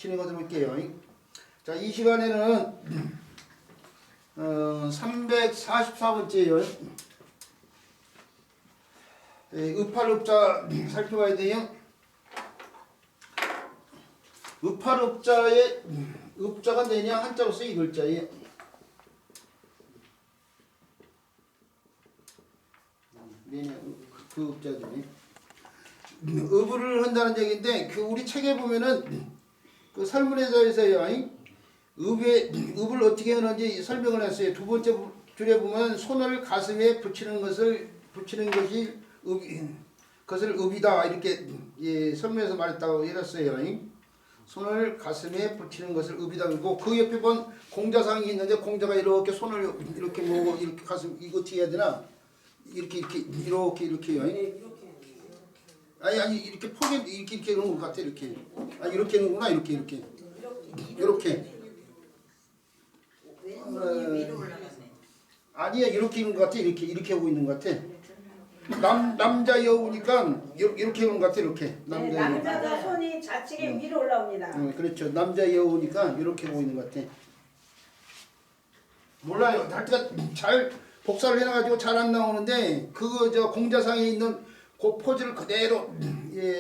진행하도록 할게요. 자, 이 시간에는 344번째예요. 의팔읍자 살펴봐야 돼요. 의팔읍자의 읍자가 내냐 한자로서 이 글자예요. 내냐 그 읍자들이 의부를 한다는 얘기인데 그 우리 책에 보면은 그 설문에서요 읍을 어떻게 하는지 설명을 했어요. 두 번째 줄에 보면 손을 가슴에 붙이는 것이 그것을 읍이다 이렇게 설명해서 말했다고 해놨어요. 손을 가슴에 붙이는 것을 읍이다 그리고 그 옆에 본 공자상이 있는데 공자가 이렇게 손을 이렇게 모으고 이렇게 가슴 이거 어떻게 해야 되나 이렇게요. 아니 이렇게 포개 이렇게 하는 것 같아 이렇게. 이렇게 하는구나 이렇게. 아니야 이렇게 있는 것 같아 이렇게 하고 있는 것 같아. 남자 여우니까 이렇게 하는 것 같아 이렇게. 남자가 손이 좌측에 위로 올라옵니다. 그렇죠. 남자 여우니까 이렇게 하고 있는 것 같아. 몰라요. 하여튼 잘 복사를 해놔가지고 잘 안 나오는데 그거 저 공자상에 있는 그 포즈를 그대로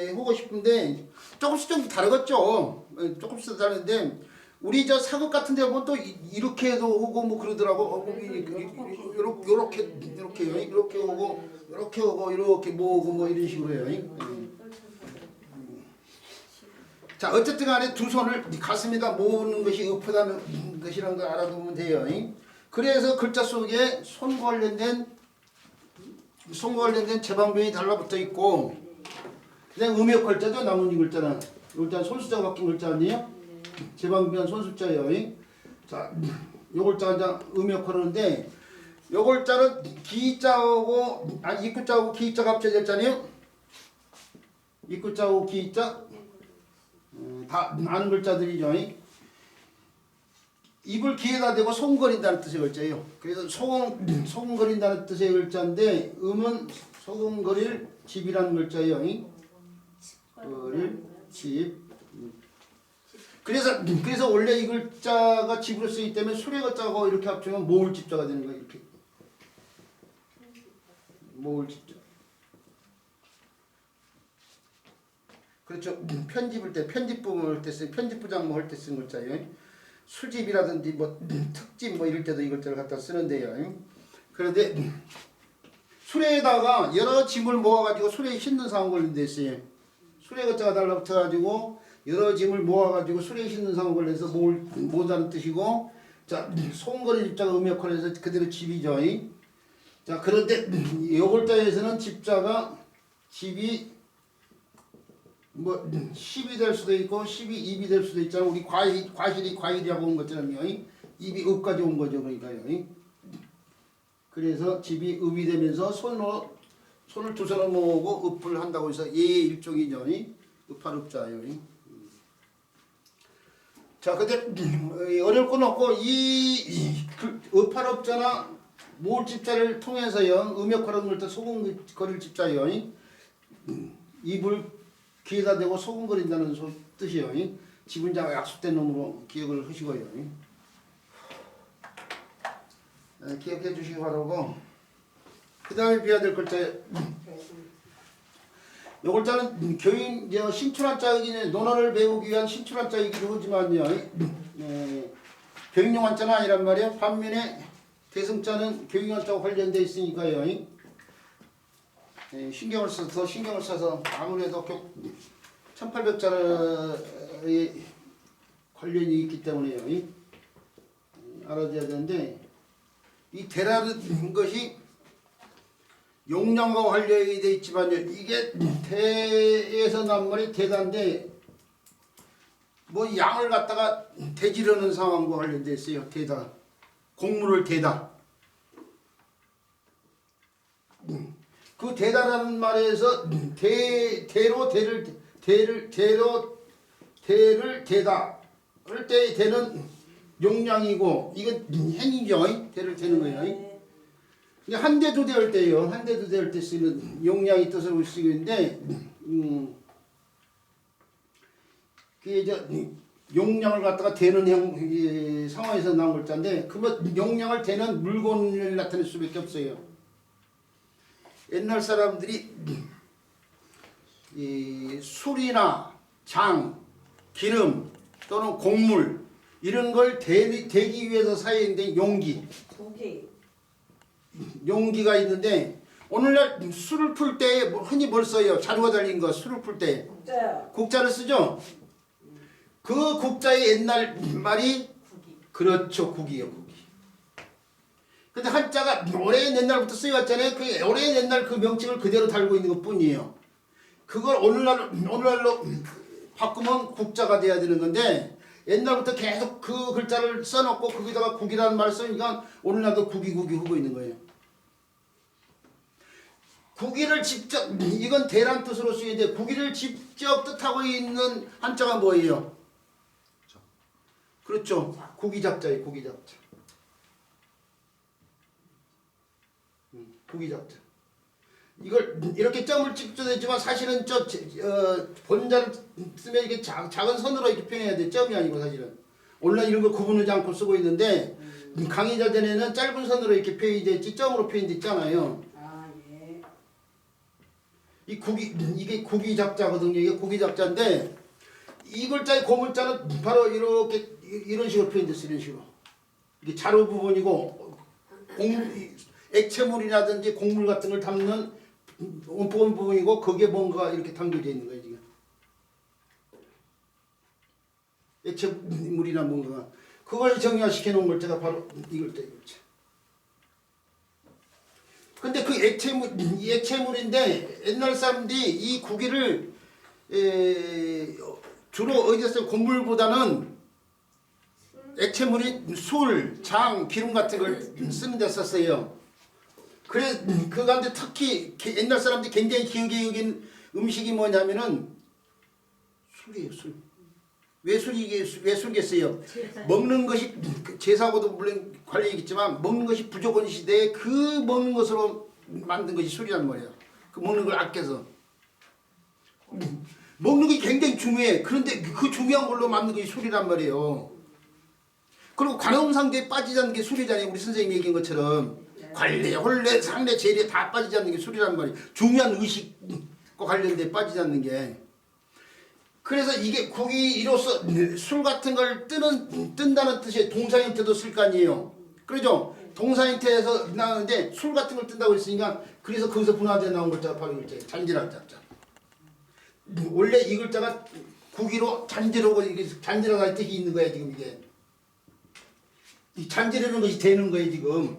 하고 싶은데 조금씩 좀 다르겠죠. 조금씩 다른데 우리 저 사극 같은 데 보면 또 이렇게 해도 오고 뭐 그러더라고. 이렇게 오고 이렇게 모으고 뭐 이런 식으로 해요. 자 어쨌든 간에 두 손을 가슴에다 모으는 것이 읍하다는 것이라는 걸 알아두면 돼요. 그래서 글자 속에 손과 관련된 제방변이 달라붙어 있고 그다음 음역 글자죠. 나머지 글자는 일단 손수자가 바뀐 글자 아니에요? 제방변 손수자예요. 자, 요 글자가 음역 하는데 요 글자는 기자하고 입구자하고 기자가 합쳐져 있잖아요. 입구자하고 기자 다 아는 글자들이죠. 입을 귀에다 대고 소금거린다는 뜻의 글자예요. 그래서 소금거린다는 뜻의 글자인데 음은 소금거릴 집이라는 글자예요. 거릴 집. 그래서 원래 이 글자가 집으로 쓰이기 때문에 수레글자하고 이렇게 합치면 모을 집자가 되는 거예요. 이렇게 모을 집자. 그렇죠. 편집을 때 편집부문 할 때 쓰 편집부장모 할 때 쓴 글자예요. 수집이라든지 뭐 특집 뭐 이럴 때도 이 글자를 갖다 쓰는데요. 그런데 수레에다가 여러 짐을 모아가지고 수레에 싣는 상황을 데 있어요. 수레 글자가 달라붙어가지고 여러 짐을 모아가지고 수레에 싣는 상황을 내서 모으다는 뜻이고, 자 소금거리 집자가 음역을 해서 그대로 집이죠. 자 그런데 요 글자에서는 집자가 집이 뭐 10이 될 수도 있고 12, 2이 될 수도 있잖아. 우리 과일이라고 온 것처럼요. 입이 읍까지 온 거죠. 그러니까요. 그래서 집이 읍이 되면서 손을 두 손을 모으고 읍을 한다고 해서 예의 일종이죠. 읍할읍자예요. 자, 근데 어려울 건 없고 이 읍할읍자나 모을 집자를 통해서요. 음역하는 걸때 소금 거릴 집자예요. 입을 귀에다 대고 소금거린다는 뜻이에요. 지분자가 약속된 놈으로 기억을 하시고요. 기억해 주시기 바라고. 그 다음에 비워야 될 글자. 요 글자는 신출한 자이긴 논어를 배우기 위한 신출한 자이기도 하지만요. 교육용 한자는 아니란 말이에요. 반면에 대승자는 교육용 한자와 관련되어 있으니까요. 더 신경을 써서 아무래도 1800자의 관련이 있기 때문에요. 알아둬야 되는데 이 대라는 것이 용량과 관련이 되어 있지만요. 이게 대에서 난 말이 대다인데 뭐 양을 갖다가 대지르는 상황과 관련되어 있어요. 대다. 곡물을 대다. 그 대다라는 말에서 대로 대다 할 때 대는 용량이고 이건 행이죠. 대를 대는 거예요. 근데 한 대 두 대 할 때요. 한 대 두 대 할 때 쓰는 용량이 뜻으로 쓰고 있는데 그게 용량을 갖다가 대는 이 상황에서 나온 글자인데 그러면 용량을 대는 물건을 나타낼 수밖에 없어요. 옛날 사람들이 이 술이나 장, 기름 또는 곡물 이런 걸 대기 위해서 사용된 용기, 고기. 용기가 있는데 오늘날 술을 풀 때 흔히 뭘 써요? 자루가 달린 거 술을 풀 때 국자요. 국자를 쓰죠. 그 국자의 옛날 말이 그렇죠, 국이요, 국이. 근데 한자가 오랜 옛날부터 쓰여왔잖아요. 그 오랜 옛날 그 명칭을 그대로 달고 있는 것뿐이에요. 그걸 오늘날로 바꾸면 국자가 돼야 되는 건데 옛날부터 계속 그 글자를 써놓고 거기다가 국이라는 말을 쓰니까 오늘날도 국이 하고 있는 거예요. 국이를 직접 이건 대란 뜻으로 쓰이는데 국이를 직접 뜻하고 있는 한자가 뭐예요? 그렇죠. 국이잡자예요. 국이잡자. 국이잡자. 이걸 이렇게 점을 찍어도 되지만 사실은 본자를 쓰면 이게 작은 선으로 이렇게 표현해야 돼. 점이 아니고 사실은. 오늘날 이런 거 구분하지 않고 쓰고 있는데 강의자전에는 짧은 선으로 이렇게 표현이 됐지 점으로 표현됐잖아요. 아 예. 이게 국이잡자거든요. 이게 국이잡자인데 이 글자의 고물자는 바로 이렇게 이런 식으로 표현됐어요. 이런 식으로. 이게 자루 부분이고 액체물이라든지 곡물 같은 걸 담는 원본 부분이고 거기에 뭔가 이렇게 담겨져 있는 거예요. 지금. 액체물이나 뭔가 그걸 정리시켜 놓은 글자가 바로 이 글자. 근데 그 액체물인데 옛날 사람들이 이 국이를 주로 어디서 곡물보다는 액체물인 술, 장, 기름 같은 걸 쓰는 데 썼어요. 그래 그 가운데 특히 옛날 사람들이 굉장히 기억에 여긴 음식이 뭐냐면은 술이에요. 술. 왜 술이겠어요? 먹는 것이 제사하고도 물론 관련이 있겠지만 먹는 것이 부족한 시대에 그 먹는 것으로 만든 것이 술이란 말이에요. 그 먹는 걸 아껴서 먹는 것이 굉장히 중요해. 그런데 그 중요한 걸로 만든 것이 술이란 말이에요. 그리고 관음상대에 빠지지 않는 게 술이잖아요. 우리 선생님이 얘기한 것처럼 관례, 혼례, 상례, 제례 다 빠지지 않는 게 술이란 말이에요. 중요한 의식과 관련돼 빠지지 않는 게. 그래서 이게 국이로서 술 같은 걸 뜬다는 뜻의 동사형태도 쓸 거 아니에요. 그러죠? 동사형태에서 나오는데 술 같은 걸 뜬다고 했으니까 그래서 거기서 분화되어 나온 글자가 바로 이 글자예요. 잔지라는 글자. 원래 이 글자가 국이로 잔지라고 잔지라는 뜻이 있는 거야 지금 이게. 이 잔지라는 것이 되는 거예요 지금.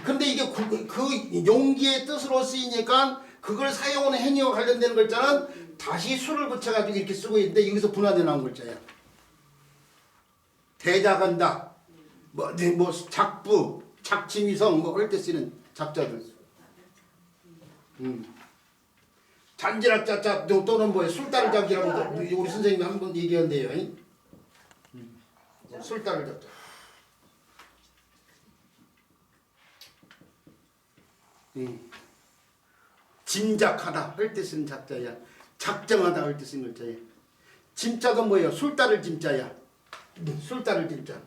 근데 이게 그 용기의 뜻으로 쓰이니까 그걸 사용하는 행위와 관련되는 글자는 다시 수를 붙여가지고 이렇게 쓰고 있는데 여기서 분화되어 나온 글자야. 대작한다. 뭐 작부, 작침이성 뭐 그럴 때 쓰는 작자들. 잔지락자자 또는 뭐에 술다를 잡기라고 우리 선생님이 한 번 얘기한대요. 술다를 잡자. 짐작하다 할 때 쓰는 작자야. 작정하다 할 때 쓰는 글자야. 짐자도 뭐예요? 술다를 짐자야. 술다를 짐자.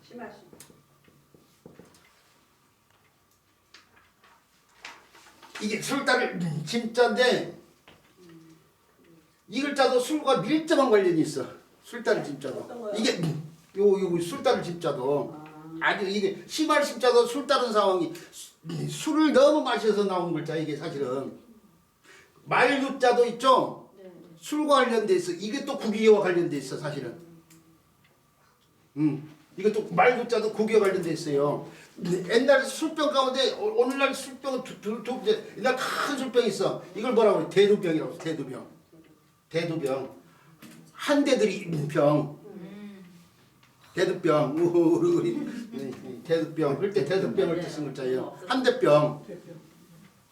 심하시. 이게 술다를 짐자인데 이 글자도 술과 밀접한 관련이 있어. 술다를 짐자도. 이게 요 술다를 짐자도 아주 이게 심할 심자도 술 따른 상황이 술을 너무 마셔서 나온 글자 이게 사실은 말두자도 있죠. 술과 관련돼 있어. 이게 또 국이와 관련돼 있어 사실은. 이것도 말두자도 국이와 관련돼 있어요. 옛날 술병 가운데 오늘날 술병은 옛날 큰 술병이 있어. 이걸 뭐라고 그래? 대두병이라고. 대두병. 한대들이 병. 대두병. 대두병. 그럴 때 대두병을 뜻은 글자예요. 한대병.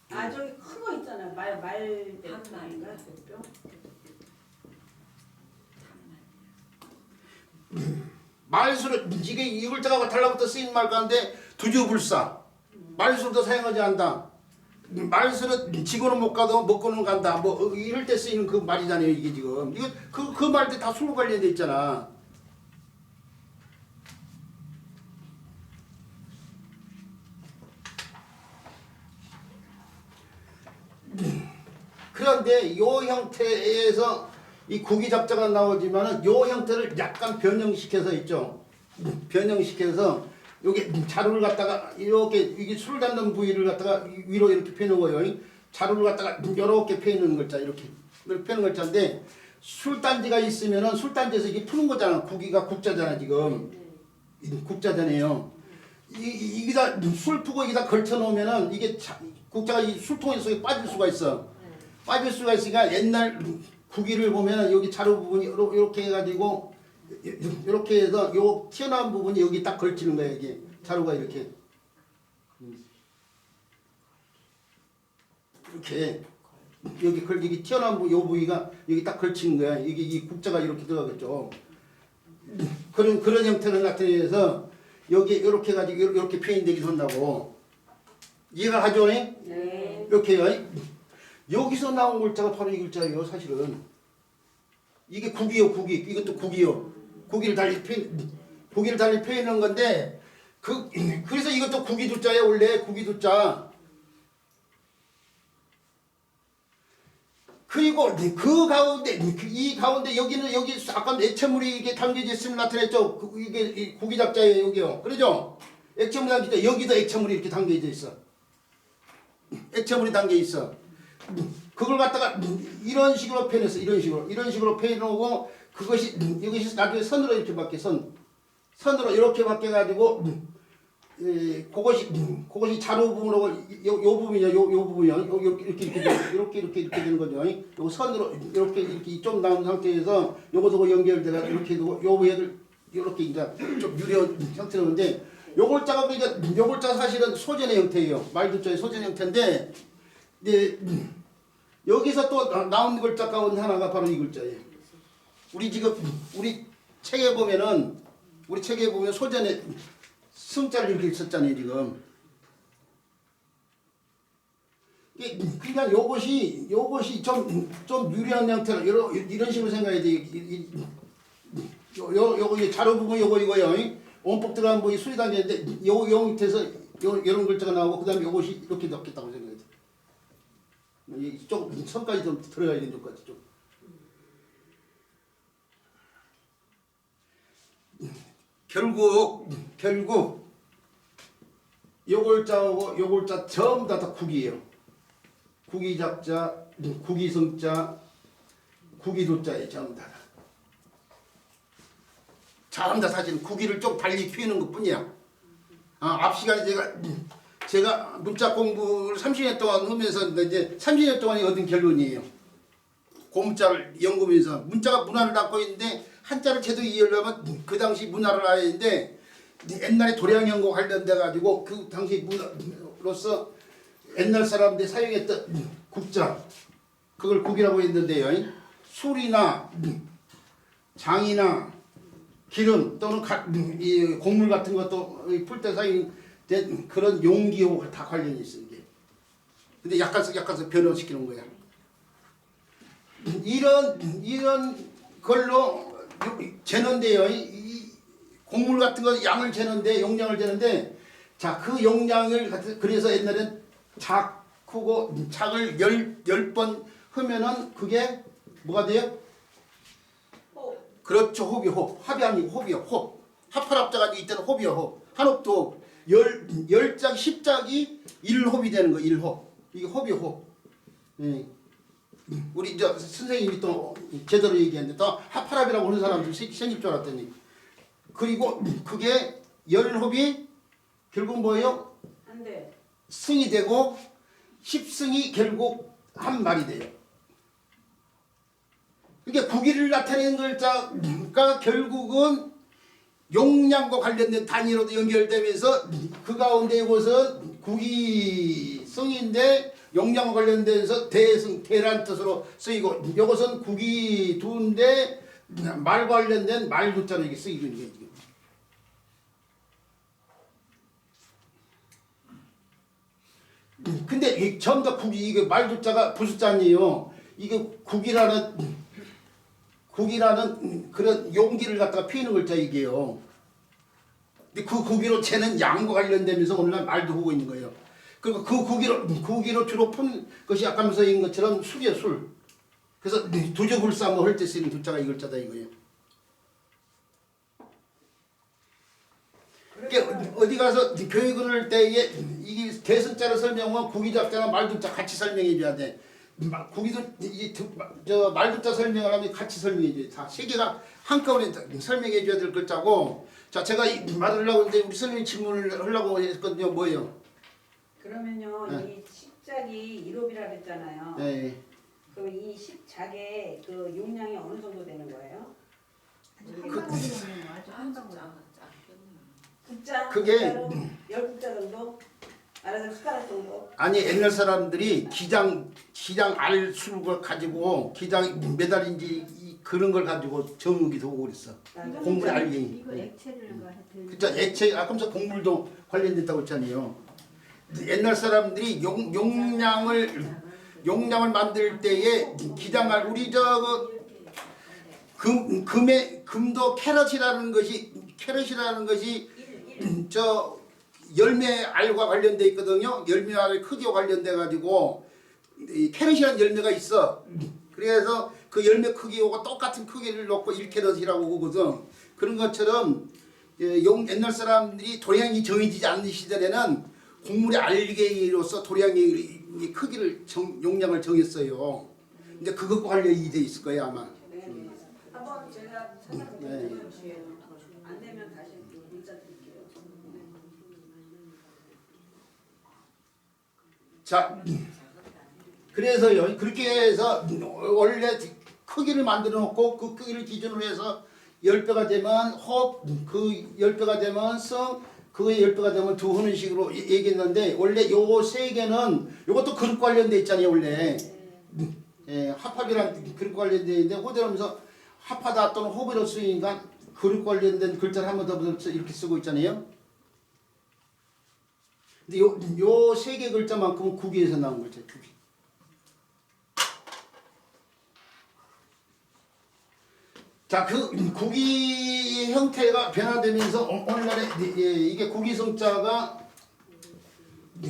아 저기 큰 거 있잖아요. 말대인가 대병. 말수를 이게 이 글자가 달라붙어 쓰인 말 가운데 두주불사. 말수도 사용하지 않는다. 말수는 지고는 못 가도 먹고는 간다. 뭐 이럴 때 쓰이는 그 말이잖아요. 이게 지금 이거 그 말들 다 술 관련돼 있잖아. 그런데 요 형태에서 이 구기잡자가 나오지만은 요 형태를 약간 변형시켜서 있죠. 변형시켜서 요게 자루를 갖다가 이렇게 이게 술 닿는 부위를 갖다가 위로 이렇게 펴는 거예요. 자루를 갖다가 이렇게 펴는 글자 이렇게 펴는 글자인데 술단지가 있으면은 술단지에서 이게 푸는 거잖아. 구기가 국자잖아 지금. 국자잖아요. 이기다 술 푸고 이기다 걸쳐 놓으면은 이게 국자가 이 술통 속에 빠질 수가 있어. 빠질 수가 있으니까 옛날 구기를 보면은 여기 자루 부분이 이렇게 해가지고 이렇게 해서 요 튀어나온 부분이 여기 딱 걸치는 거야. 이게 자루가 이렇게 여기 여기 튀어나온 요 부위가 여기 딱 걸치는 거야. 이게 이 국자가 이렇게 들어가겠죠. 그런 형태를 나타내서 여기 이렇게 해가지고 이렇게 표현되기도 한다고. 이해가 하죠? 네. 이렇게요. 여기서 나온 글자가 바로 이 글자예요. 사실은 이게 국이요. 국이 이것도 국이요. 국이를 달리 표현한 건데 그래서 이것도 국이두자예요. 원래 국이두자. 그리고 그 가운데 이 가운데 여기는 여기 아까 액체물이 이게 담겨져 있으면 나타냈죠. 이게 구기잡자예요. 여기요. 그러죠? 액체물이 담겨져 있죠. 여기도 액체물이 이렇게 담겨져 있어. 액체물이 담겨 있어. 그걸 갖다가 이런 식으로 표현했어. 이런 식으로 표현하고 그것이 이것이 나중에 선으로 이렇게 바뀌어. 선으로 이렇게 바뀌어 가지고 그것이 자루 부분하고 요 부분이요. 요 부분이요. 이렇게 되는 거죠. 요 선으로 이렇게 좀 나온 상태에서 요것하고 연결돼가 이렇게 되고 요 얘를 이렇게 이제 좀 유리한 형태로인데 요 글자가 그러니까 요 글자 사실은 소전의 형태예요. 말두자의 소전 형태인데 이제 여기서 또 나온 글자 가운데 하나가 바로 이 글자예요. 우리 책에 보면 소전에 승자를 이렇게 썼잖아요 지금. 그러니까 요것이 좀 유리한 형태로 이런 식으로 생각해야 돼. 요거 자료 부분 이거요. 원법 들어간 뭐 수리 단계인데 요 밑에서 이런 글자가 나오고 그다음에 요것이 이렇게 넣겠다고 생각해야 돼. 좀 선까지 좀 들어가야 되는 것 같아 좀. 결국 요 글자하고 요 글자 전부 다 국이에요. 국이잡자, 국이성자, 국이도자에 전부 다. 전부 다 사실 국이를 좀 달리 표현하는 것뿐이야. 앞 시간에 제가 문자 공부를 30년 동안 하면서 이제 30년 동안에 얻은 결론이에요. 고문자를 연구하면서 문자가 문화를 갖고 있는데 한자를 제대로 이해하려면 그 당시 문화를 알아야 되는데 옛날에 도량연구 관련돼 가지고 그 당시 문화로서 옛날 사람들이 사용했던 국자 그걸 국이라고 했는데요. 술이나 장이나 기름 또는 이 곡물 같은 것도 풀 때 사용된 그런 용기하고 다 관련이 있어요. 이게. 근데 약간씩 변형시키는 거야. 이런 걸로 재는데요. 이 곡물 같은 거 양을 재는데 용량을 재는데 자 그 용량을 그래서 옛날엔 작 크고 작을 10번 하면은 그게 뭐가 돼요? 그렇죠. 호비 홉. 합이 아니고 호비요. 홉. 합할합자가 이때는 호비요. 홉. 한홉도 10짝 10짝이 1홉이 되는 거. 1홉. 이게 호비요. 홉. 예. 우리 이제 선생님이 또 제대로 얘기했는데 또 합할합이라고 하는 사람들 생길 줄 알았더니 그리고 그게 10홉이 결국 뭐예요? 안 돼. 승이 되고 10승이 결국 한 말이 돼요. 그러니까 국위를 나타내는 글자가 결국은 용량과 관련된 단위로도 연결되면서 그 가운데 이것은 국위성인데 용량과 관련돼서 대승, 대란 뜻으로 쓰이고 이것은 국위두인데 말 관련된 말두자로 이게 쓰이고 있는 거예요. 근데 이 전부 다 국이 이게 말두자가 부숫자 아니에요. 이게 국이라는 그런 용기를 갖다가 피우는 글자 이게요. 근데 그 국이로 쟤는 양과 관련되면서 오늘날 말도 하고 있는 거예요. 그리고 그 국이로 주로 푼 것이 아까 문서인 것처럼 술이에요, 술. 그래서 두저불삼을 할 때 쓰이는 두자가 이 글자다 이거예요. 그러니까 어디 가서 교육을 할 때에 이게 대승자를 설명하면 국이잡자나 말두자 같이 설명해 줘야 돼. 국이도 저 말두자 설명을 하면 같이 설명해 줘야 돼. 다 세 개가 한꺼번에 설명해 줘야 될 글자고. 자, 제가 말하려고 했는데 우리 선생님 질문을 하려고 했거든요. 뭐예요? 그러면요 네. 이 십작이 일곱이라 그랬잖아요. 네. 그럼 이 십작의 그 용량이 어느 정도 되는 거예요? 국자? 그게 열 국자 정도? 알아서 숟가락 정도? 아니 옛날 사람들이 기장 알술을 가지고 기장 메달인지 그런 걸 가지고 정육이도 오고 그랬어. 공물 알갱이. 이거 액체를 하여튼. 그죠? 액체 아까부터 곡물도 관련된다고 했잖아요. 옛날 사람들이 용량을 만들 때에 기장알 우리 저거 금도 캐럿이라는 것이 저 열매 알과 관련돼 있거든요. 열매 알 크기와 관련돼 가지고 캐럿이라는 열매가 있어. 그래서 그 열매 크기하고 똑같은 크기를 놓고 1캐럿이라고 하거든. 그런 것처럼 옛날 사람들이 도량이 정해지지 않는 시절에는 곡물의 알갱이로서 도량의 크기를 용량을 정했어요. 이제 그것과 관련이 돼 있을 거예요 아마. 네. 한번 제가 찾아볼게요. 네. 안 되면 다시 문자 드릴게요. 자, 그래서요 그렇게 해서 원래 크기를 만들어 놓고 그 크기를 기준으로 해서 10배가 되면 호흡, 그 10배가 되면 성, 그거에 10배가 되면 두 하는 식으로 얘기했는데 원래 요 세 개는 요것도 그릇 관련돼 있잖아요 원래. 예, 합합이랑 그릇 관련돼 있는데 호전하면서 합하다 또는 호흡으로 쓰이니까 그릇 관련된 글자를 한 번 더 붙여서 이렇게 쓰고 있잖아요. 근데 요 세 개 글자만큼은 국이에서 나온 글자예요. 국이. 자, 그 국이 형태가 변화되면서 오늘날에 이게 국이성자가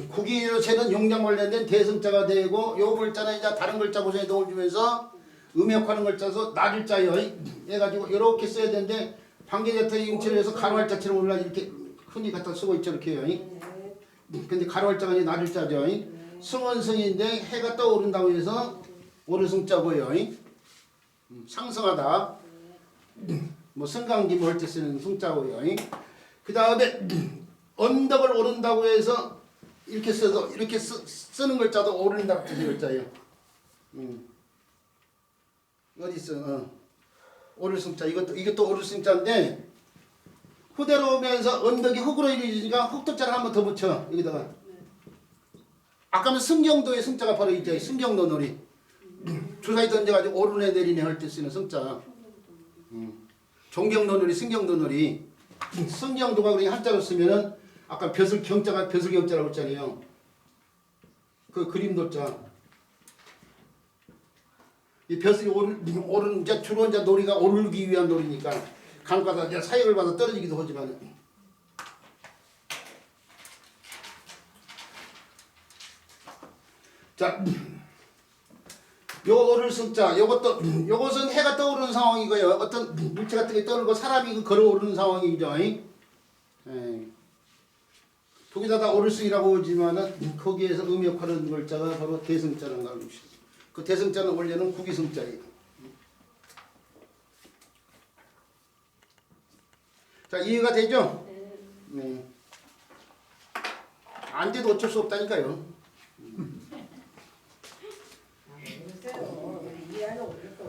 국이로 재는 용량 관련된 대성자가 되고 요 글자는 이제 다른 글자 구성에 도움을 주면서 음역하는 글자서 낮을 자요 해가지고 이렇게 써야 되는데 반개자태 용체를 해서 가로할자처럼 올라 이렇게 흔히 갖다 쓰고 있죠 이렇게요. 근데 가로할자가 이제 낮을 자죠. 승은 승인데 해가 떠오른다고 해서 오르승자고요. 상승하다. 뭐 승강기 뭐 할 때 쓰는 승자고요. 그 다음에 언덕을 오른다고 해서 이렇게 써도 이렇게 쓰는 글자도 오른다고 뜻의 글자예요. 어디 있어? 오르승자 이것도 오르승자인데 후대로 오면서 언덕이 흙으로 이루어지니까 흙도자를 한번 더 붙여 여기다가. 아까는 승경도의 승자가 바로 있죠. 승경도 놀이. 주사위 던져가지고 오르네 내리네 할 때 쓰는 승자. 종경도놀이, 승경도놀이. 승경도가 그냥 한자로 쓰면은 아까 벼슬경자라고 했잖아요. 그 그림도자. 이 벼슬이 오른 이제 주로 이제 놀이가 오르기 위한 놀이니까 간과다 이제 사역을 받아 떨어지기도 하지만. 자. 요 오를 승자 요것은 해가 떠오르는 상황이고요. 어떤 물체 같은 게 떠오르고 사람이 걸어오르는 상황이죠. 거기다 다 오를승이라고 하지만은 거기에서 음역하는 글자가 바로 대승자라는 걸 알고 있습니다. 그 대승자는 원래는 국이승자예요. 자 이해가 되죠? 네. 안 돼도 어쩔 수 없다니까요.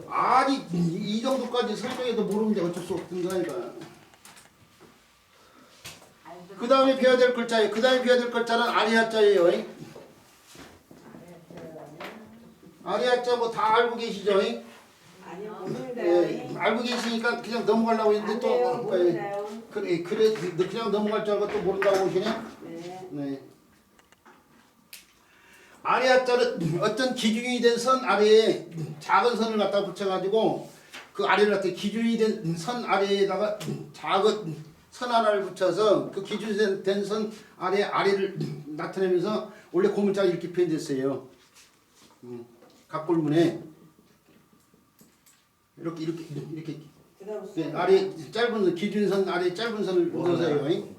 아니 이 정도까지 설명해도 모르는데 어쩔 수 없는 거니까. 그 다음에 배워야 될 글자예요. 그 다음에 배워야 될 글자는 아리아자예요. 아리아자 뭐 다 알고 계시죠? 아니요 모르는데요. 예, 알고 계시니까 그냥 넘어가려고 했는데 또 모르나요? 그래 그냥 넘어갈 줄 알고 또 모른다고 하시네. 네. 네. 아래 하자는 어떤 기준이 된 선 아래에 작은 선을 갖다 붙여가지고 그 아래를 갖다 기준이 된 선 아래에다가 작은 선 하나를 붙여서 그 기준이 된 선 아래를 나타내면서 원래 고문자가 이렇게 표현됐어요. 각골문에 이렇게 그다음 네, 아래 짧은 기준선 아래 짧은 선을 넣어서요.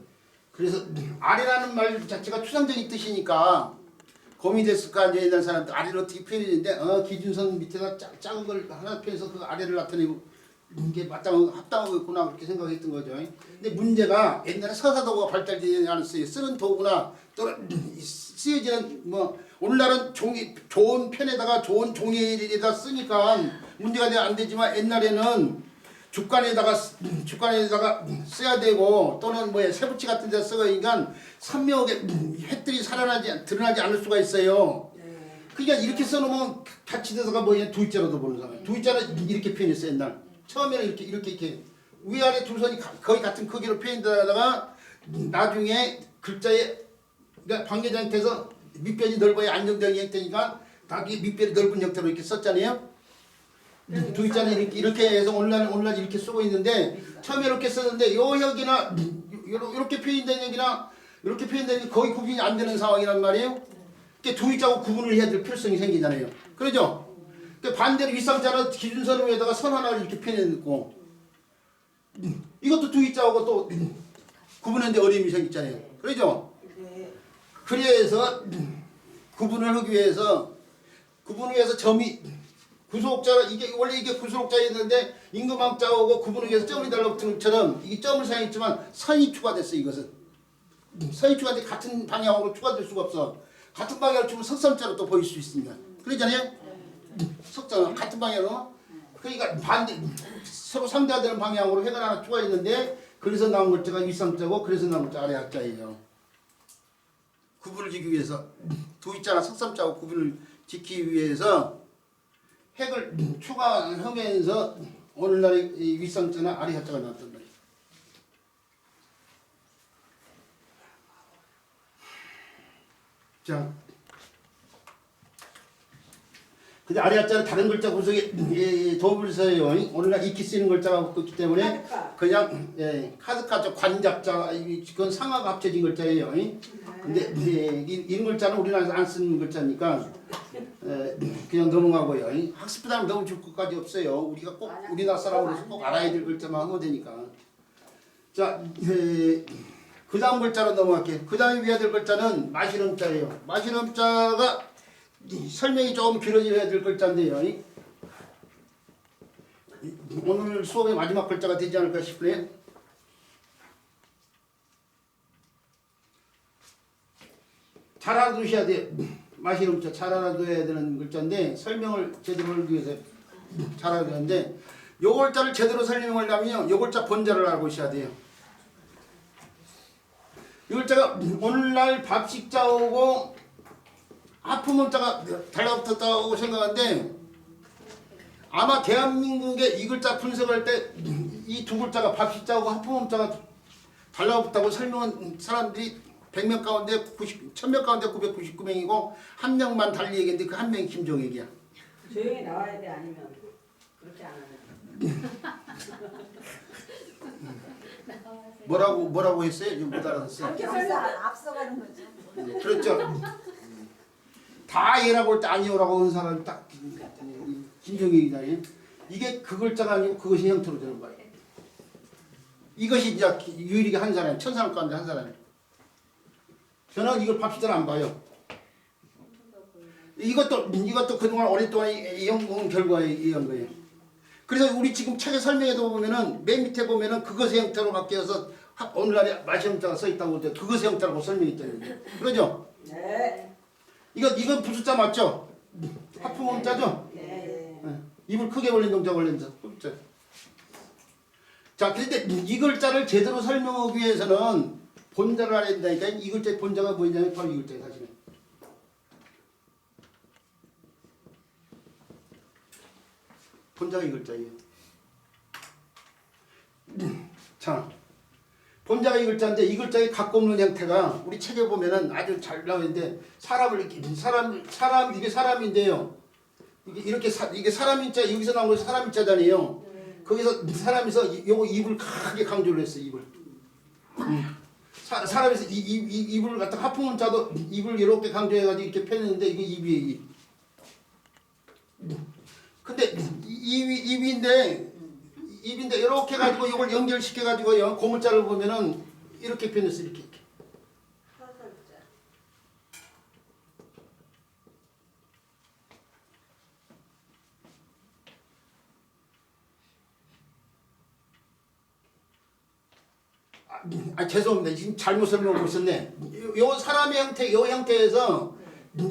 그래서 아래라는 말 자체가 추상적인 뜻이니까 고민이 됐을 거 아니에요. 옛날 사람들 아래를 어떻게 표현했는데 기준선 밑에다 작은 걸 하나 표현해서 그 아래를 나타내고 이게 합당하고 있구나 그렇게 생각했던 거죠. 근데 문제가 옛날에 서사도구가 발달되지 않았어요. 쓰는 도구나 또는 쓰여지는 뭐 오늘날은 좋은 편에다가 좋은 종이에다 쓰니까 문제가 안 되지만 옛날에는 주간에다가 써야 되고 또는 뭐 세부치 같은 데 쓰니까 선명하게 햇들이 드러나지 않을 수가 있어요. 그러니까 이렇게 써놓으면 같이 돼서가 뭐냐 두이자로도 보는 사람. 두이자는 이렇게 표현했어요 옛날. 처음에는 이렇게 위아래 두 선이 거의 같은 크기로 표현되다가 나중에 글자에 그러니까 관계자 형태에서 밑변이 넓어야 안정적인 형태니까 다 밑변이 넓은 형태로 이렇게 썼잖아요. 두이자는 이렇게 해서 오늘날 이렇게 쓰고 있는데 처음에 이렇게 썼는데 요 여기나 이렇게 표현된 여기나 이렇게 표현된 거의 구분이 안 되는 상황이란 말이에요. 그러니까 두이자하고 구분을 해야 될 필요성이 생기잖아요. 그러죠? 그러니까 반대로 윗상자는 기준선 위에다가 선 하나를 이렇게 표현해놓고 이것도 두이자하고 또 구분하는데 어려움이 생기잖아요. 그러죠? 그래서 구분을 하기 위해서 점이 구속자가 원래 이게 구속자였는데 임금함자하고 구분을 위해서 점이 달라붙은 것처럼 이게 점을 사용했지만 선이 추가됐어. 이것은 선이 추가돼 같은 방향으로 추가될 수가 없어. 같은 방향으로 주면 석삼자로 또 보일 수 있습니다. 그러잖아요. 석자 같은 방향으로 그러니까 반대 서로 상대되는 방향으로 해가 하나 추가했는데 그래서 나온 글자가 윗삼자고 그래서 나온 글자 아래 하자예요. 구분을 지기 위해서 두이자나 석삼자하고 구분을 지키기 위해서 핵을 추가하면서 오늘날의 윗상자나 아래 하자가 나왔단 말이에요. 자, 근데 아래 하자는 다른 글자 구성에 도움을 써요. 오늘날 익히 쓰이는 글자가 없기 때문에 그냥 카드카죠 관잡자 그건 상하가 합쳐진 글자예요. 근데 이런 글자는 우리나라에서 안 쓰는 글자니까 그냥 넘어가고요. 학습부담이 너무 줄 것까지 없어요. 우리가 꼭 우리나라 사람으로서 꼭 알아야 될 글자만 하면 되니까. 자, 그 다음 글자로 넘어갈게요. 그 다음에 위해야 될 글자는 마시름자예요. 마시름자가 설명이 조금 길어져야 될 글자인데요. 오늘 수업의 마지막 글자가 되지 않을까 싶네요. 잘 알아두셔야 돼요. 마시름자 잘 알아둬야 되는 글자인데 설명을 제대로 하기 위해서 잘 알아야 되는데 요 글자를 제대로 설명하려면 요 글자 본자를 알고 있어야 돼요. 이 글자가 오늘날 밥식자하고 하품음자가 달라붙었다고 생각하는데 아마 대한민국에 이 글자 분석할 때 이 두 글자가 밥식자하고 하품음자가 달라붙다고 설명한 사람들이 100명 가운데 1000명 가운데 999명이고 한 명만 달리 얘기했는데 그 한 명이 김종익이야. 조용히 나와야 돼 아니면 그렇게 안 하면. 뭐라고 했어요? 지금 못 알아듣었어요. 앞서가는 거죠. 네, 그렇죠. 다 얘라고 할 때 아니오라고 하는 사람이 딱 김종익이다. 이게 그 글자가 아니고 그것이 형태로 되는 거예요. 이것이 이제 유일하게 한 사람, 천사람 가운데 한 사람. 저는 이걸 밥식자를 안 봐요. 이것도 그동안 오랫동안 연구한 결과에 의한 거예요. 그래서 우리 지금 책에 설명에도 보면은 맨 밑에 보면은 그것의 형태로 바뀌어서 오늘날에 마시름자가 써 있다고 할 때 그것의 형태라고 설명했잖아요. 그러죠? 네. 이건 부숫자 맞죠? 하품음자죠? 네. 입을 크게 벌린 동작 걸린다. 자, 그런데 이 글자를 제대로 설명하기 위해서는 본자를 알아야 된다니까. 이 글자의 본자가 뭐냐면 바로 이 글자예요, 사실은. 본자가 이 글자예요. 자, 본자가 이 글자인데 이 글자의 갖고 없는 형태가 우리 책에 보면은 아주 잘 나와 있는데 사람을 이렇게 사람 이게 사람인데요. 이게 이렇게 이게 사람인자 여기서 나온 거 사람인자잖아요. 거기서 사람에서 요거 입을 크게 강조를 했어 입을. 사람에서 입을 갖다 하풍문자도 입을 이렇게 강조해가지고 이렇게 펴냈는데 이게 입이에요 입. 근데 입인데 이렇게 가지고 이걸 연결시켜 가지고요 고문자를 보면은 이렇게 펴냈어 이렇게. 허설자. 죄송합니다. 지금 잘못 설명하고 있었네. 요 사람의 형태, 요 형태에서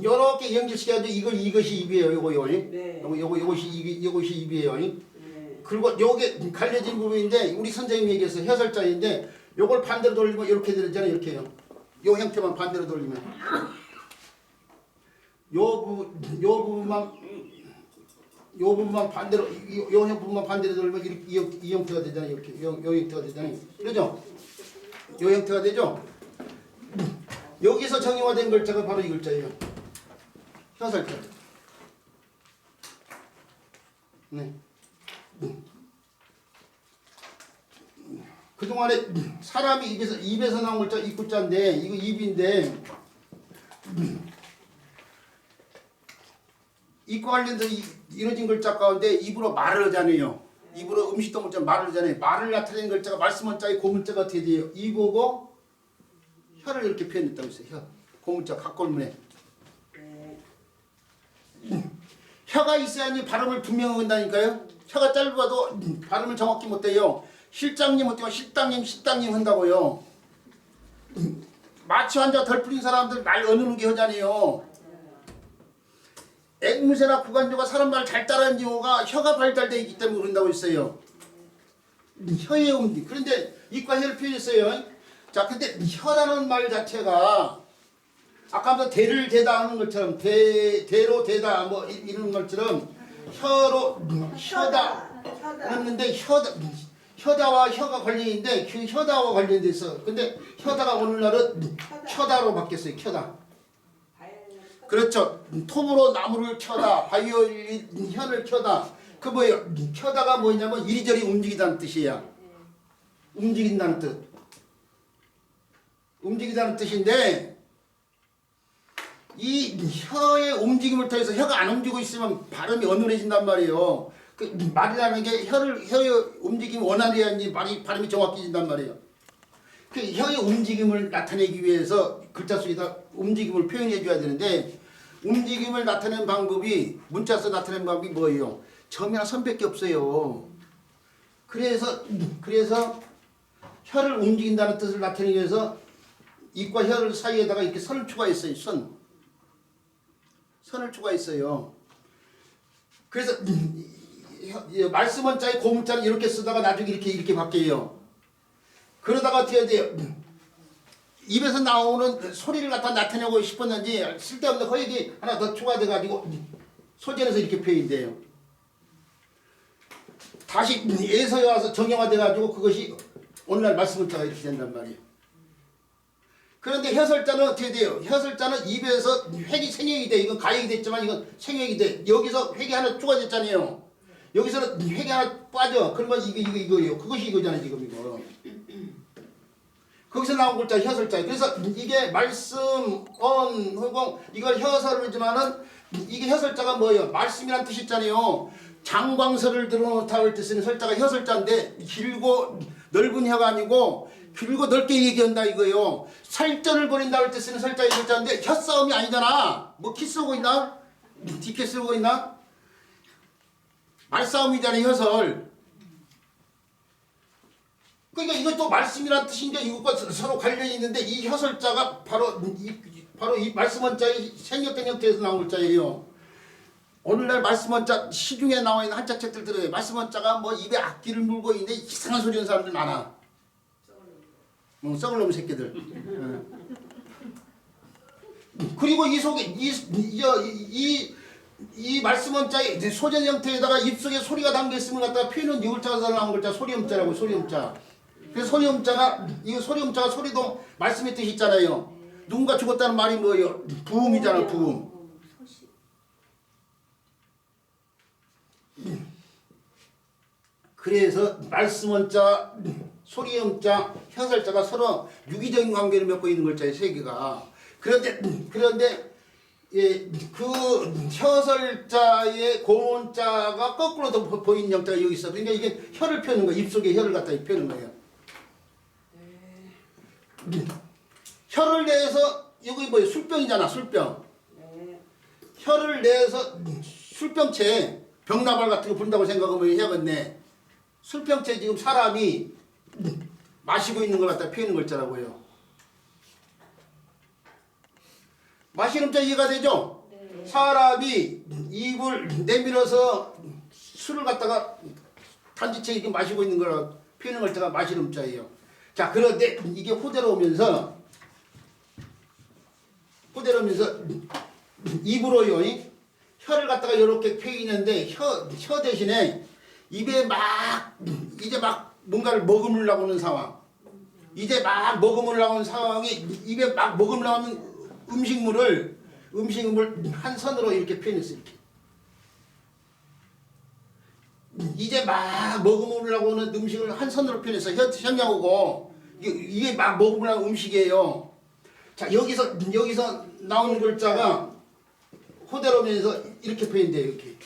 요렇게 연결시켜가지고 이것이 입이에요. 요거요. 네. 요것이 입이에요. 네. 그리고 요게 갈려진 부분인데 우리 선생님이 얘기해서 혀설자인데 요걸 반대로 돌리면 이렇게 되잖아요. 이렇게요. 요 형태만 반대로 돌리면 요 부분만 반대로 요 부분만 반대로 돌리면 이렇게 이 형태가 되잖아요. 이렇게 요 형태가 되잖아요. 그죠? 요 형태가 되죠? 여기서 정형화된 글자가 바로 이 글자예요. 혀설자. 네. 그동안에 사람이 입에서 나온 글자 입글자인데 이거 입인데 입과 관련해서 이루어진 글자 가운데 입으로 말을 하잖아요. 입으로 음식동물자 말을 하잖아요. 말을 나타내는 글자가 말씀원자의 고문자가 어떻게 돼요? 입하고 혀를 이렇게 표현했다고 했어요. 혀. 고문자 각골문에. 혀가 있어야지 발음을 분명히 한다니까요. 혀가 짧아도 발음을 정확히 못해요. 실장님 어때요? 실장님 한다고요. 마취 환자 덜 풀린 사람들 말 어느는 게 하잖아요. 앵무새나 구간조가 사람 말 잘 따라하는 이유가 혀가 발달되어 있기 때문에 그런다고 했어요. 혀의 움직. 그런데 입과 혀를 표현했어요. 자, 근데 혀라는 말 자체가 아까 대를 대다 하는 것처럼 대로 대다 뭐 이런 것처럼 혀다 했는데 혀다와 혀가 관련인데 그 혀다와 관련돼 있어. 근데 혀다가 오늘날은 켜다로 바뀌었어요. 켜다. 그렇죠. 톱으로 나무를 켜다, 바이올린 혀를 켜다. 그 뭐예요? 켜다가 뭐냐면 이리저리 움직이다는 뜻이야. 움직인다는 뜻. 움직이다는 뜻인데 이 혀의 움직임을 통해서 혀가 안 움직이고 있으면 발음이 어눌해진단 말이에요. 그 말이라는 게 혀의 움직임이 원활해야지 발음이 정확해진단 말이에요. 그 혀의 움직임을 나타내기 위해서 글자 속에다 움직임을 표현해 줘야 되는데 움직임을 나타내는 방법이 문자에서 나타내는 방법이 뭐예요? 점이나 선밖에 없어요. 그래서 혀를 움직인다는 뜻을 나타내기 위해서 입과 혀를 사이에다가 이렇게 선을 추가했어요. 선을 추가했어요. 그래서 말씀 원자의 고문자는 이렇게 쓰다가 나중에 이렇게 바뀌어요. 그러다가 어떻게 돼요? 입에서 나오는 소리를 갖다 나타내고 싶었는지 쓸데없는 허역이 하나 더 추가돼가지고 소전에서 이렇게 표현돼요. 다시 예서에 와서 정형화돼가지고 그것이 오늘날 말씀문자가 이렇게 된단 말이에요. 그런데 혀설자는 어떻게 돼요? 혀설자는 입에서 획이 생략이 돼. 이건 가역이 됐지만 이건 생략이 돼. 여기서 획이 하나 추가됐잖아요. 여기서는 획이 하나 빠져. 그러면 이거예요. 그것이 이거잖아요. 지금 이거. 거기서 나온 글자 혀설자. 그래서 이게 말씀, 허공 이걸 혀설이지만은 이게 혀설자가 뭐예요? 말씀이란 뜻이 있잖아요. 장광설을 들어놓다고 할 때 쓰는 설자가 혀설자인데 길고 넓은 혀가 아니고 길고 넓게 얘기한다 이거예요. 살전을 벌인다고 할 때 쓰는 설자의 설자인데 혀싸움이 아니잖아. 뭐 키 쓰고 있나? 디케 쓰고 있나? 말싸움이잖아요. 혀설. 그러니까 이것도 말씀이란 뜻인데 이것과 서로 관련이 있는데 이 혀설자가 바로 이 말씀원자의 생략된 형태에서 나온 글자예요. 오늘날 말씀원자 시중에 나와 있는 한자책들 들어요. 말씀원자가 뭐 입에 악기를 물고 있는데 이상한 소리 하는 사람들 많아. 썩을 놈 새끼들. 그리고 이 속에 이 말씀원자의 소전 형태에다가 입속에 소리가 담겨 있으면 갖다가 표현은 이 글자에서 나온 글자 소리음자라고 소리음자. 그래서 소리음자가 이거 소리음자가 소리도 말씀의 뜻이 있잖아요. 누군가 죽었다는 말이 뭐예요? 부음이잖아, 부음. 소시. 그래서 말씀원자, 소리음자, 혀설자가 서로 유기적인 관계를 맺고 있는 글자의 세 개가. 그런데 예, 그 혀설자의 고문자가 거꾸로 보이는 영자가 여기 있어. 그러니까 이게 혀를 펴는 거야. 입속에 혀를 갖다 펴는 거예요. 혀를 내서 여기 뭐예요? 술병이잖아, 술병. 네. 혀를 내서 술병채 병나발 같은 거 부른다고 생각하면 해야겠네. 술병채 지금 사람이 마시고 있는 걸 갖다 피우는 글자라고요. 마시는 자 이해가 되죠? 네. 사람이 입을 내밀어서 술을 갖다가 단지채 이렇게 마시고 있는 걸 피우는 글자가 마시는 자예요. 자, 그런데 이게 호대로 오면서 입으로요, 혀를 갖다가 이렇게 펴있는데 혀 대신에 입에 이제 막 뭔가를 머금으려고 하는 상황. 이제 막 머금으려고 하는 상황이 입에 막 머금으려고 하는 음식물을 한 선으로 이렇게 표현했어요. 이렇게. 이제 막 머금으려고 하는 음식을 한 선으로 표현해서 혀냐고 이게 막 먹으려는 음식이에요. 자, 여기서 나오는 글자가 호대로면서 이렇게 표현돼요. 이렇게.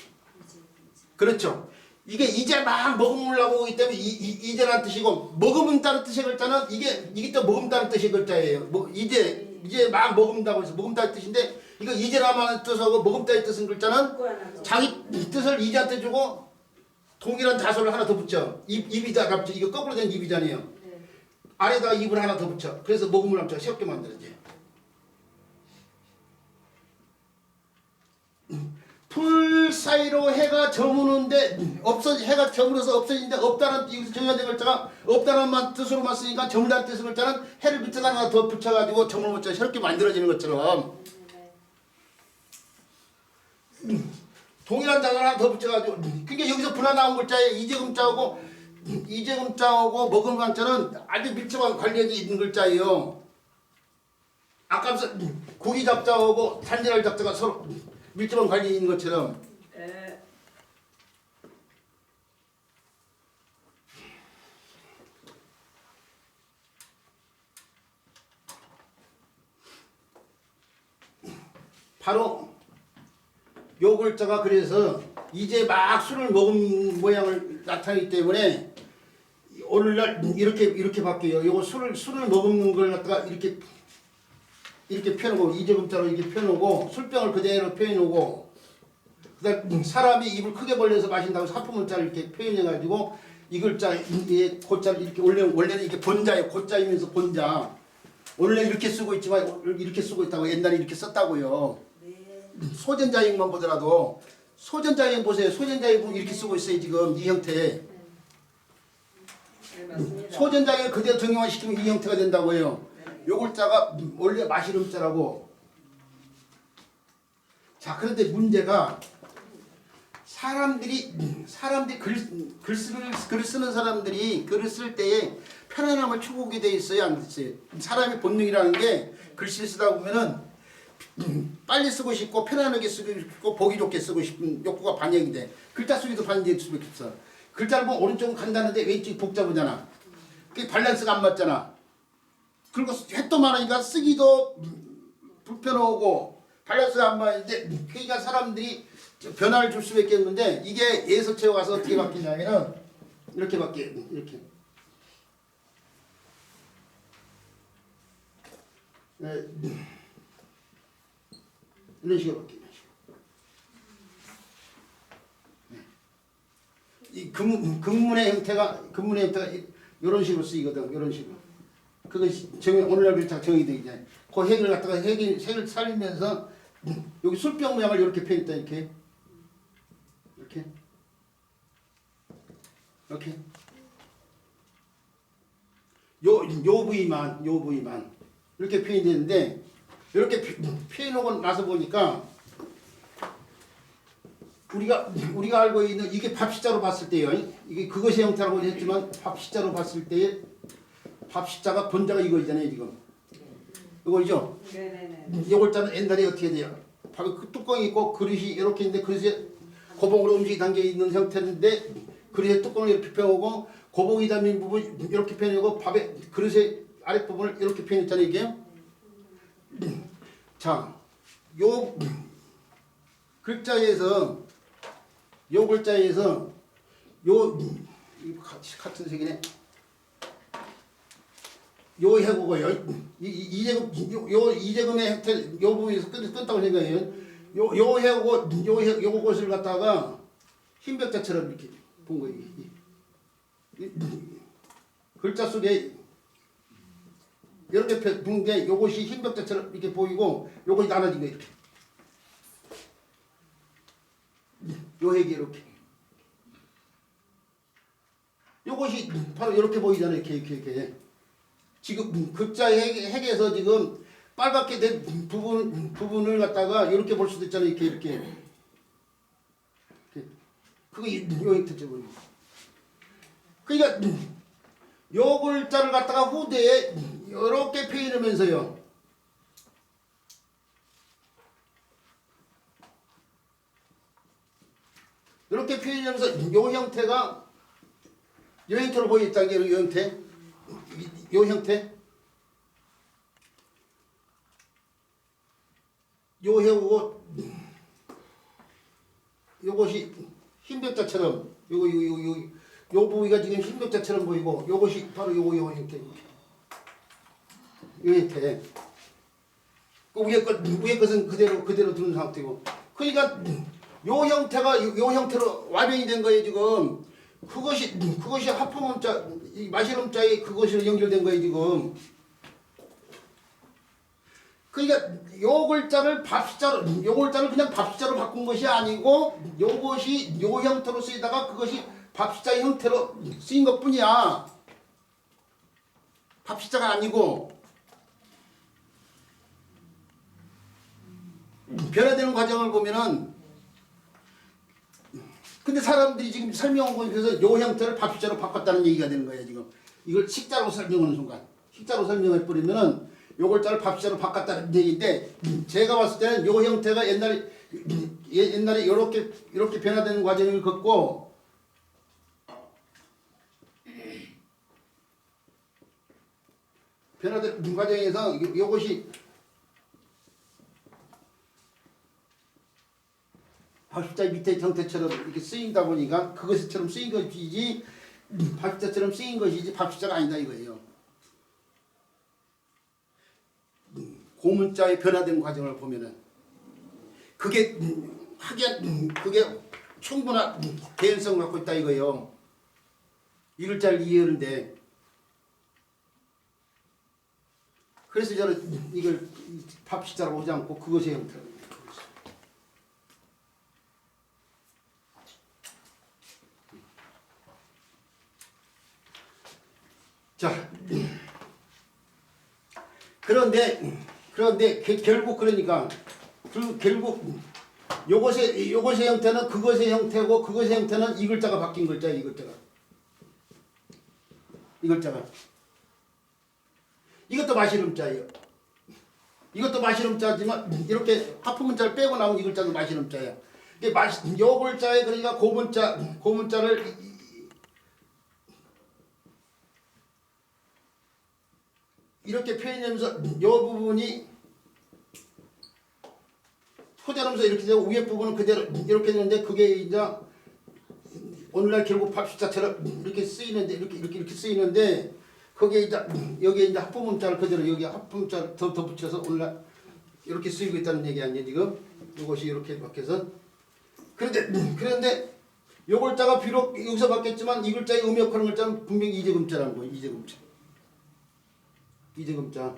그렇죠. 이게 이제 막 먹으려고 하기 때문에 이제라는 뜻이고, 먹으면다는 뜻의 글자는 이게 또 먹음다는 뜻의 글자예요. 이제 막 먹음다고 해서 먹음다는 뜻인데, 이거 이제라는 뜻하고 먹음다의 뜻은 글자는 자기 뜻을 이제한테 주고 동일한 자소를 하나 더 붙여. 입이다 갑자기 이거 거꾸로 된 입이잖아요. 네. 아래다가 입을 하나 더 붙여. 그래서 먹음을 함자가 쉽게 만들어지. 풀 사이로 해가 저무는데 해가 저물어서 없어지는데 없다는 여기서 정의된 글자가 없다는 뜻으로만 쓰니까 저물다는 뜻의 글자는 해를 밑에다 하나 더 붙여가지고 저물 문자 새롭게 만들어지는 것처럼 동일한 자를 하나 더 붙여가지고 그러니까 여기서 분화 나온 글자에 이재금자하고 먹은 한자는 아주 밀접하게 관련이 있는 글자예요. 아까 고기 잡자하고 단지랄 잡자가 서로 밀접한 관련이 있는 것처럼. 네. 바로 요 글자가 그래서 이제 막 술을 먹은 모양을 나타내기 때문에 오늘날 이렇게 바뀌어요. 요거 술을 먹는 걸 갖다가 이렇게 펴놓고 이제금자로 이렇게 펴놓고 술병을 그대로 표현하고 그다음 사람이 입을 크게 벌려서 마신다고 사품문자를 이렇게 표현해가지고 이 글자 이 고자를 이렇게 원래는 이게 본자예요. 고자이면서 본자. 원래 이렇게 쓰고 있지만 이렇게 쓰고 있다고 옛날에 이렇게 썼다고요. 네. 소전자형만 보더라도 소전자형 보세요. 소전자형 이렇게 쓰고 있어요. 지금 이 형태. 네, 맞습니다. 소전자형 그대로 정형화시키면 이 형태가 된다고요. 요 글자가 원래 마시름자라고. 자, 그런데 문제가 사람들이 글을 쓰는 사람들이 글을 쓸 때에 편안함을 추구하게 돼 있어요, 안 있어요? 사람의 본능이라는 게 글씨를 쓰다 보면은 빨리 쓰고 싶고 편안하게 쓰고 싶고 보기 좋게 쓰고 싶은 욕구가 반영이 돼. 글자 속에도 반영될 수밖에 없어. 글자를 보면 오른쪽은 간단한데 왼쪽이 복잡하잖아. 그게 밸런스가 안 맞잖아. 그리고 획도 많으니까 쓰기도 불편하고 밸런스가 안 맞는데 그러니까 사람들이 변화를 줄 수밖에 없는데 이게 예서체에 가서 어떻게 바뀌냐면은 이렇게 바뀌어요. 이렇게. 이런 식으로 바뀌어요. 이 근문의 형태가 이런 식으로 쓰이거든. 이런 식으로. 그것이 오늘날 글자 정의되어 있잖아요. 그 핵을 갖다가 핵을 살리면서 여기 술병 모양을 이렇게 표현했다. 이렇게 요 부위만 이렇게 표현이 되는데 이렇게 표현하고 나서 보니까 우리가 알고 있는 이게 밥시자로 봤을 때요. 이게 그것의 형태라고 했지만 밥시자로 봤을 때에 밥시자가 본자가 이거잖아요 지금. 이거죠. 네네네. 요걸자는 옛날에 어떻게 돼요? 밥에 그 뚜껑이 있고 그릇이 이렇게 있는데 그릇에 고봉으로 음식이 담겨 있는 형태인데 그릇에 뚜껑을 이렇게 펴오고 고봉이 담긴 부분 이렇게 펴내고 밥에 그릇의 아랫부분을 이렇게 펴냈잖아요 이게. 자, 요 글자에서 요 글자에서 요 같은 색이네. 요 해고고요. 이재금 요 이재금의 형태 요 부분에서 끊다고 생각해요. 요 해고 요 것을 갖다가 흰벽자처럼 이렇게 본 거예요. 글자 속에 이렇게 본 게 요것이 흰벽자처럼 이렇게 보이고 요것이 나눠진 거예요. 이렇게. 요 핵이 이렇게. 요것이 바로 이렇게 보이잖아요. 이렇게. 지금 글자 핵에서 지금 빨갛게 된 부분을 갖다가 이렇게 볼 수도 있잖아요. 이렇게. 그거 요 형태죠. 그러니까 요 글자를 갖다가 후대에 이렇게 표현하면서요. 이렇게 표현하면서 요 형태가 요 형태로 보였다는 게 요 형태. 요 형태. 요 해고 요것이 흰벽자처럼 요 부위가 지금 흰벽자처럼 보이고 요것이 바로 요 형태. 요 형태. 그 위에 것은 그대로 두는 상태고. 그러니까 요 형태가 요 형태로 와변이 된 거예요 지금. 그것이 하품음자, 마실음자에 그것으로 연결된 거예요 지금. 그러니까 요 글자를 밥시자로, 요 글자를 그냥 밥시자로 바꾼 것이 아니고 요것이 요 형태로 쓰이다가 그것이 밥시자 형태로 쓰인 것뿐이야. 밥시자가 아니고. 변화되는 과정을 보면은 근데 사람들이 지금 설명한 거에 그래서 요 형태를 밥시자로 바꿨다는 얘기가 되는 거예요 지금. 이걸 식자로 설명하는 순간 식자로 설명해 버리면은 요 글자를 밥시자로 바꿨다는 얘기인데 제가 봤을 때는 요 형태가 옛날에 이렇게 변화되는 과정을 겪고 변화되는 과정에서 요것이 밥시자 밑에 형태처럼 이렇게 쓰인다 보니까 그것처럼 쓰인 것이지 밥시자처럼 쓰인 것이지 밥시자가 아니다 이거예요. 고문자의 변화된 과정을 보면은 그게 충분한 개연성을 갖고 있다 이거예요. 이 글자를 이해하는데 그래서 저는 이걸 밥시자라고 하지 않고 그것의 형태로. 자, 그런데 결국 그러니까 결국 요것의 형태는 그것의 형태고 그것의 형태는 이 글자가 바뀐 글자예요. 이 글자가 이것도 마실음자예요. 이것도 마실음자지만 이렇게 하품문자를 빼고 나온 이 글자도 마실음자예요. 요 글자에 그러니까 고문자를 이렇게 표현하면서 요 부분이 토대로면서 이렇게 되고 위에 부분은 그대로 이렇게 되는데 그게 이제 오늘날 결국 밥시자처럼 이렇게 쓰이는데 이렇게 쓰이는데 거기에 이제 여기에 이제 합부문자를 그대로 여기 합부문자를 더 붙여서 오늘날 이렇게 쓰이고 있다는 얘기 아니에요 지금. 이것이 이렇게 바뀌어서 그런데 요 글자가 비록 여기서 바뀌었지만 이 글자의 음역하는 글자는 분명히 이재금자라는 거예요. 이재금자.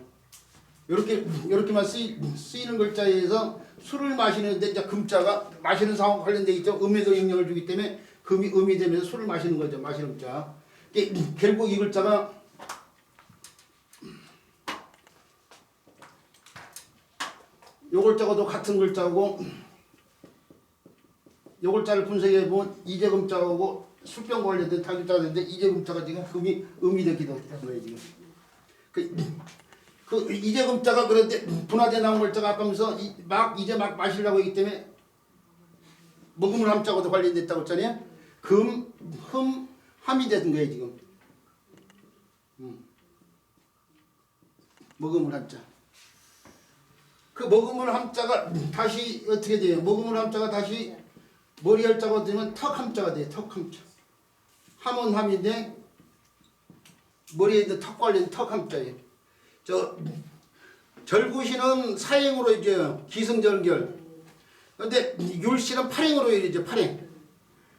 이렇게만 쓰이는 글자에 의해서 술을 마시는데 이제 금자가 마시는 상황 관련돼 있죠. 음에도 영향을 주기 때문에 금이 음이 되면서 술을 마시는 거죠. 마시는 자. 결국 이 글자가 요 글자가도 같은 글자고 요 글자를 분석해 보면 이재금자하고 술병과 관련된 타글자가 되는데 이재금자가 지금 금이 음이 되기도 하는 거예요 지금. 그 이제금자가 그런데 분화돼 나온 글자가 아까면서 이제 막 마시려고 하기 때문에 먹음을 함자고도 관련됐다고 했잖아요. 금, 흠, 함이 되는 거예요 지금. 먹음을 함자. 그 먹음을 함자가 다시 어떻게 돼요? 먹음을 함자가 다시 머리 할자가 되면 턱 함자가 돼요. 턱 함자. 함은 함인데 머리에 있는 턱 관련 턱 함자예요. 절구시는 사행으로 이제 기승전결. 근데 율시는 팔행으로 이제 팔행.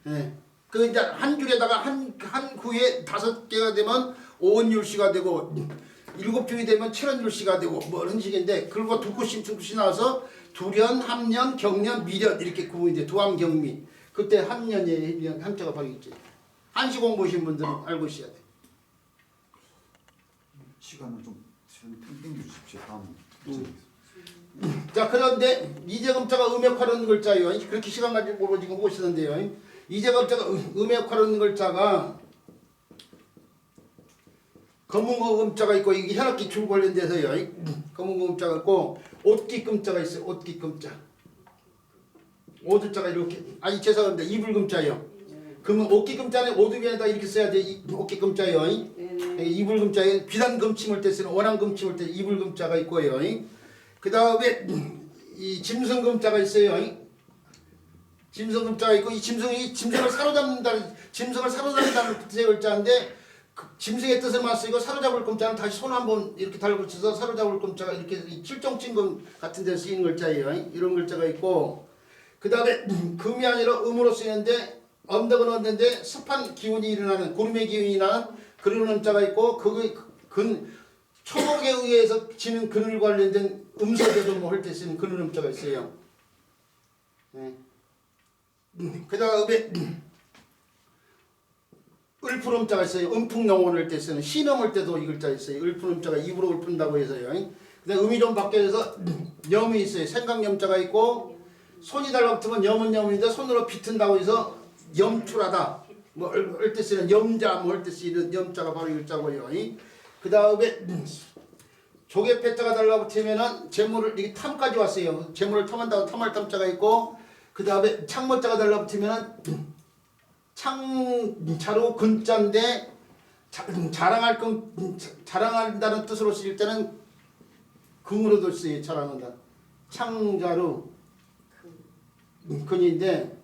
예. 그 이제 한 줄에다가 한 구에 5개가 되면 오원율시가 되고 7줄이 되면 7원율시가 되고 뭐 이런 식인데 그리고 두 구씩 나와서 두련, 함년, 경년, 미련 이렇게 구분이 돼. 두함경미. 그때 함년에 함자가 바로 있지. 한시 공부하신 분들은 알고 있어야 돼. 시간을 좀 땡겨 주십시오. 다음. 자 그런데 이제금자가 음역화라는 글자예요. 그렇게 시간 가지고 보고 지금 보시는데요. 이제금자가 음역화라는 글자가 검은거 음자가 있고 이게 현악기 줄 관련돼서요. 검은거 음자가 있고 옷기금자가 있어요. 옷기금자. 오두자가 이렇게 죄송합니다. 이불금자예요. 그러면 옷기금자는 오두변에다 이렇게 써야 돼. 옷기금자예요. 이불금자에 비단금침을 때 쓰는 원앙금침을 때 이불금자가 있고요. 그 다음에 이 짐승금자가 있어요. 짐승금자가 있고 이 짐승을 사로잡는다는 뜻의 글자인데 그 짐승의 뜻을만 쓰고 사로잡을 금자는 다시 손 한번 이렇게 달고 쳐서 사로잡을 금자가 이렇게 칠종침금 같은 데 쓰이는 글자예요. 이런 글자가 있고 그 다음에 금이 아니라 음으로 쓰이는데 언덕은 얻는데 습한 기운이 일어나는 구름의 기운이 나는 그런 음자가 있고 초목에 의해서 지는 그늘 관련된 음소대도 뭐 할 때 쓰는 그런 음자가 있어요. 네. 그 다음에 을푼음자가 있어요. 음풍영혼을 때 쓰는 신음을 때도 이 글자 있어요. 을푼음자가 입으로 읊은다고 해서요. 그 다음에 음이 좀 바뀌어서 염이 있어요. 생강염자가 있고 손이 달라붙으면 염은 염인데 손으로 비튼다고 해서 염출하다. 뭐 할 때 쓰는 염자 뭐 할 때 쓰는 염자가 바로 이 글자고요. 그 다음에 조개패자가 달라붙으면은 재물을 이게 탐까지 왔어요. 재물을 탐한다고 탐할 탐자가 있고 그 다음에 창모자가 달라붙으면은 창자로 근자인데 자랑한다는 뜻으로 쓰일 때는 금으로도 쓰여요. 자랑한다. 창자로 근인데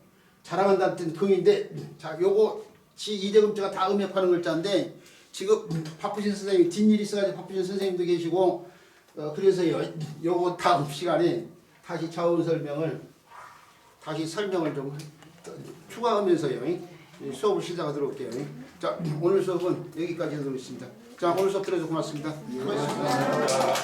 자랑한다는 뜻 금인데 자 요거 이제금자가 다 음역하는 글자인데 지금 바쁘신 선생님 뒷일이 있어가지고 바쁘신 선생님도 계시고 그래서요 요거 다음 시간에 다시 자원 설명을 좀 추가하면서요 수업을 시작하도록 할게요. 자 오늘 수업은 여기까지 하도록 하겠습니다. 자 오늘 수업 들어줘서 고맙습니다. 고맙습니다.